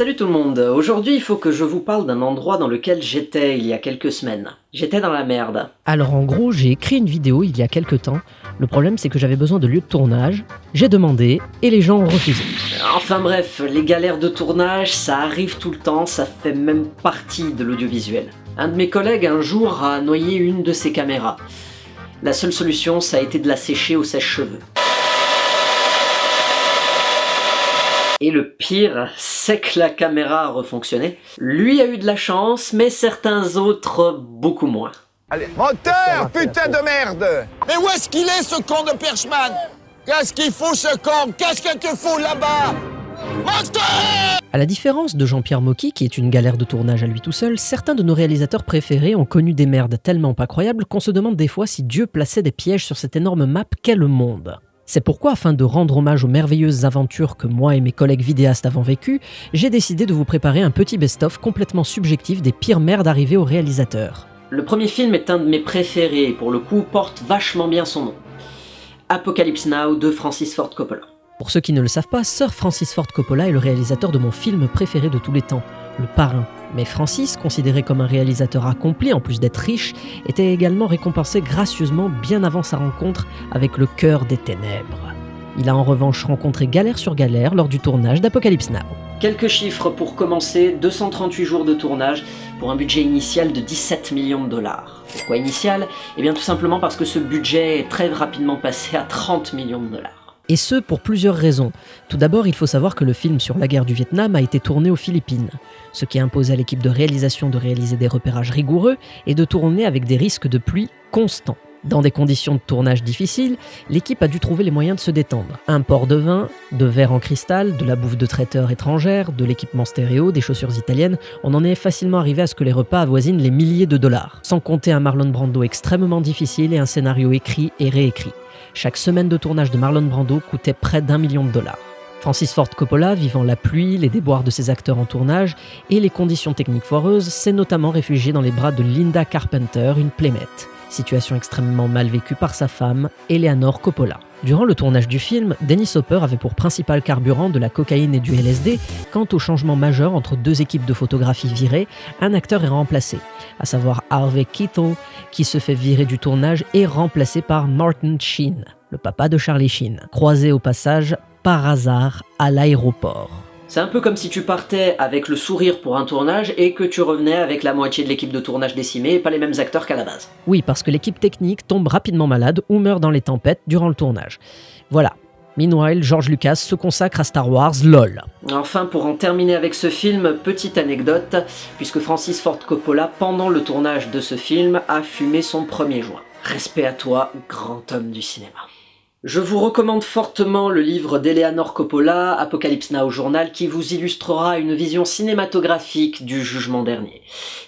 Salut tout le monde, aujourd'hui il faut que je vous parle d'un endroit dans lequel j'étais il y a quelques semaines. J'étais dans la merde. Alors en gros, j'ai écrit une vidéo il y a quelques temps. Le problème c'est que j'avais besoin de lieux de tournage, j'ai demandé et les gens ont refusé. Enfin bref, les galères de tournage, ça arrive tout le temps, ça fait même partie de l'audiovisuel. Un de mes collègues un jour a noyé une de ses caméras. La seule solution, ça a été de la sécher au sèche-cheveux. Et le pire, c'est que la caméra a refonctionné. Lui a eu de la chance, mais certains autres beaucoup moins. Allez. Moteur, putain de merde! Mais où est-ce qu'il est, ce con de Perchman? Qu'est-ce qu'il fout, ce con? Qu'est-ce que tu fous là-bas? Moteur! À la différence de Jean-Pierre Mocky, qui est une galère de tournage à lui tout seul, certains de nos réalisateurs préférés ont connu des merdes tellement pas croyables qu'on se demande des fois si Dieu plaçait des pièges sur cette énorme map qu'est le monde. C'est pourquoi, afin de rendre hommage aux merveilleuses aventures que moi et mes collègues vidéastes avons vécues, j'ai décidé de vous préparer un petit best-of complètement subjectif des pires merdes arrivées aux réalisateurs. Le premier film est un de mes préférés et pour le coup porte vachement bien son nom. Apocalypse Now de Francis Ford Coppola. Pour ceux qui ne le savent pas, Sir Francis Ford Coppola est le réalisateur de mon film préféré de tous les temps, Le Parrain. Mais Francis, considéré comme un réalisateur accompli en plus d'être riche, était également récompensé gracieusement bien avant sa rencontre avec le cœur des ténèbres. Il a en revanche rencontré galère sur galère lors du tournage d'Apocalypse Now. Quelques chiffres pour commencer, 238 jours de tournage pour un budget initial de 17 millions de dollars. Pourquoi initial? Eh bien tout simplement parce que ce budget est très rapidement passé à 30 millions de dollars. Et ce, pour plusieurs raisons. Tout d'abord, il faut savoir que le film sur la guerre du Vietnam a été tourné aux Philippines, ce qui a imposé à l'équipe de réalisation de réaliser des repérages rigoureux et de tourner avec des risques de pluie constants. Dans des conditions de tournage difficiles, l'équipe a dû trouver les moyens de se détendre. Un port de vin, de verre en cristal, de la bouffe de traiteurs étrangère, de l'équipement stéréo, des chaussures italiennes, on en est facilement arrivé à ce que les repas avoisinent les milliers de dollars. Sans compter un Marlon Brando extrêmement difficile et un scénario écrit et réécrit. Chaque semaine de tournage de Marlon Brando coûtait près d'1 million de dollars. Francis Ford Coppola, vivant la pluie, les déboires de ses acteurs en tournage et les conditions techniques foireuses, s'est notamment réfugié dans les bras de Linda Carpenter, une playmate. Situation extrêmement mal vécue par sa femme, Eleanor Coppola. Durant le tournage du film, Dennis Hopper avait pour principal carburant de la cocaïne et du LSD. Quant au changement majeur entre deux équipes de photographie virées, un acteur est remplacé, à savoir Harvey Keitel, qui se fait virer du tournage et remplacé par Martin Sheen, le papa de Charlie Sheen, croisé au passage par hasard à l'aéroport. C'est un peu comme si tu partais avec le sourire pour un tournage et que tu revenais avec la moitié de l'équipe de tournage décimée et pas les mêmes acteurs qu'à la base. Oui, parce que l'équipe technique tombe rapidement malade ou meurt dans les tempêtes durant le tournage. Voilà. Meanwhile, George Lucas se consacre à Star Wars, lol. Enfin, pour en terminer avec ce film, petite anecdote, puisque Francis Ford Coppola, pendant le tournage de ce film, a fumé son premier joint. Respect à toi, grand homme du cinéma. Je vous recommande fortement le livre d'Eleanor Coppola, Apocalypse Now Journal, qui vous illustrera une vision cinématographique du jugement dernier.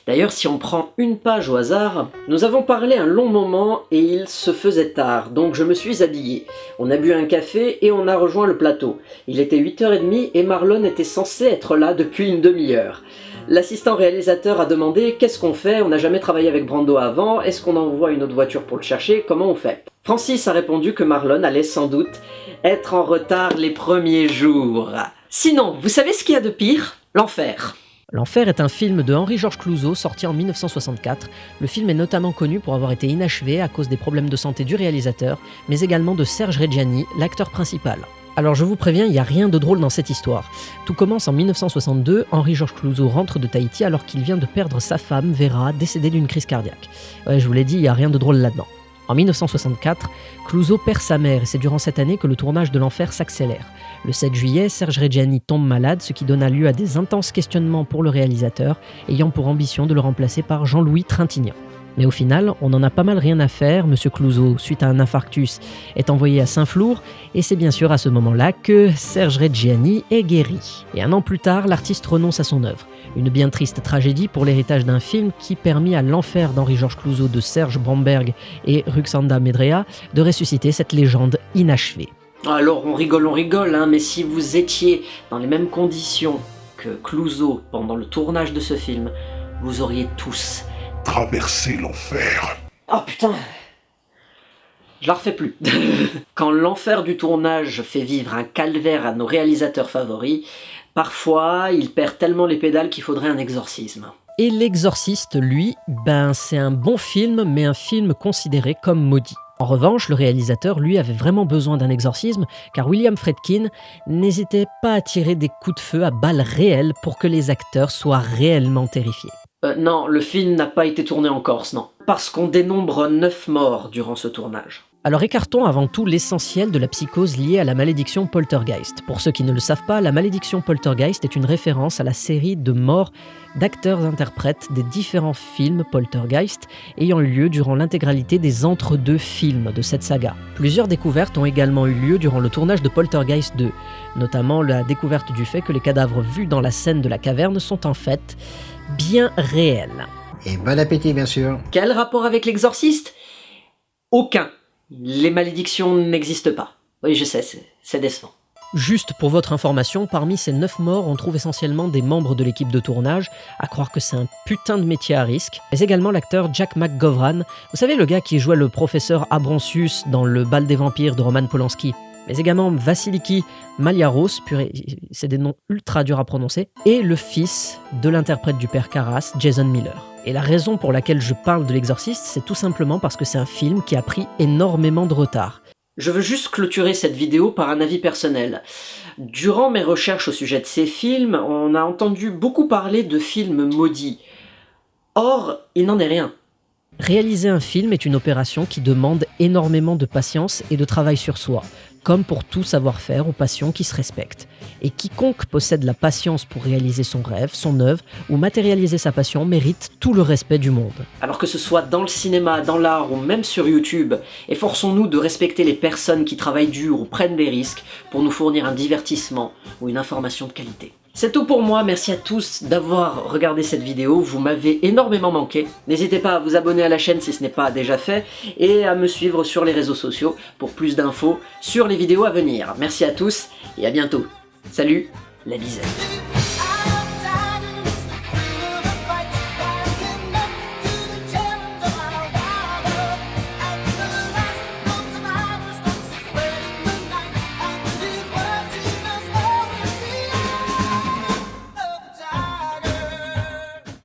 D'ailleurs, si on prend une page au hasard, nous avons parlé un long moment et il se faisait tard, donc je me suis habillé. On a bu un café et on a rejoint le plateau. Il était 8h30 et Marlon était censé être là depuis une demi-heure. L'assistant réalisateur a demandé « Qu'est-ce qu'on fait? On n'a jamais travaillé avec Brando avant, est-ce qu'on envoie une autre voiture pour le chercher? Comment on fait ?» Francis a répondu que Marlon allait sans doute être en retard les premiers jours. Sinon, vous savez ce qu'il y a de pire? L'enfer. L'Enfer est un film de Henri-Georges Clouzot sorti en 1964. Le film est notamment connu pour avoir été inachevé à cause des problèmes de santé du réalisateur, mais également de Serge Reggiani, l'acteur principal. Alors je vous préviens, il n'y a rien de drôle dans cette histoire. Tout commence en 1962, Henri-Georges Clouzot rentre de Tahiti alors qu'il vient de perdre sa femme, Vera, décédée d'une crise cardiaque. Ouais, je vous l'ai dit, il n'y a rien de drôle là-dedans. En 1964, Clouzot perd sa mère et c'est durant cette année que le tournage de l'Enfer s'accélère. Le 7 juillet, Serge Reggiani tombe malade, ce qui donna lieu à des intenses questionnements pour le réalisateur, ayant pour ambition de le remplacer par Jean-Louis Trintignant. Mais au final, on en a pas mal rien à faire, Monsieur Clouzot, suite à un infarctus, est envoyé à Saint-Flour, et c'est bien sûr à ce moment-là que Serge Reggiani est guéri. Et un an plus tard, l'artiste renonce à son œuvre. Une bien triste tragédie pour l'héritage d'un film qui permit à l'Enfer d'Henri-Georges Clouzot de Serge Bromberg et Ruxanda Medrea de ressusciter cette légende inachevée. Alors on rigole, hein, mais si vous étiez dans les mêmes conditions que Clouzot pendant le tournage de ce film, vous auriez tous traverser l'enfer. Oh putain, je la refais plus. Quand l'enfer du tournage fait vivre un calvaire à nos réalisateurs favoris, Parfois, il perd tellement les pédales qu'il faudrait un exorcisme. Et L'Exorciste, lui, c'est un bon film, mais un film considéré comme maudit. En revanche, le réalisateur, lui, avait vraiment besoin d'un exorcisme, car William Friedkin n'hésitait pas à tirer des coups de feu à balles réelles pour que les acteurs soient réellement terrifiés. Non, le film n'a pas été tourné en Corse, non. Parce qu'on dénombre 9 morts durant ce tournage. Alors écartons avant tout l'essentiel de la psychose liée à la malédiction Poltergeist. Pour ceux qui ne le savent pas, la malédiction Poltergeist est une référence à la série de morts d'acteurs-interprètes des différents films Poltergeist ayant eu lieu durant l'intégralité des entre-deux films de cette saga. Plusieurs découvertes ont également eu lieu durant le tournage de Poltergeist 2, notamment la découverte du fait que les cadavres vus dans la scène de la caverne sont en fait bien réels. Et bon appétit, bien sûr. Quel rapport avec l'exorciste? Aucun. Les malédictions n'existent pas. Oui, je sais, c'est décevant. Juste pour votre information, parmi ces 9 morts, on trouve essentiellement des membres de l'équipe de tournage, à croire que c'est un putain de métier à risque, mais également l'acteur Jack McGovern, vous savez le gars qui jouait le professeur Abronsius dans Le Bal des vampires de Roman Polanski, mais également Vasiliki Maliaros, c'est des noms ultra durs à prononcer, et le fils de l'interprète du père Karras, Jason Miller. Et la raison pour laquelle je parle de L'Exorciste, c'est tout simplement parce que c'est un film qui a pris énormément de retard. Je veux juste clôturer cette vidéo par un avis personnel. Durant mes recherches au sujet de ces films, on a entendu beaucoup parler de films maudits. Or, il n'en est rien. Réaliser un film est une opération qui demande énormément de patience et de travail sur soi, comme pour tout savoir-faire ou passion qui se respecte. Et quiconque possède la patience pour réaliser son rêve, son œuvre ou matérialiser sa passion mérite tout le respect du monde. Alors que ce soit dans le cinéma, dans l'art ou même sur YouTube, efforçons-nous de respecter les personnes qui travaillent dur ou prennent des risques pour nous fournir un divertissement ou une information de qualité. C'est tout pour moi, merci à tous d'avoir regardé cette vidéo, vous m'avez énormément manqué. N'hésitez pas à vous abonner à la chaîne si ce n'est pas déjà fait, et à me suivre sur les réseaux sociaux pour plus d'infos sur les vidéos à venir. Merci à tous, et à bientôt. Salut, la Lisette.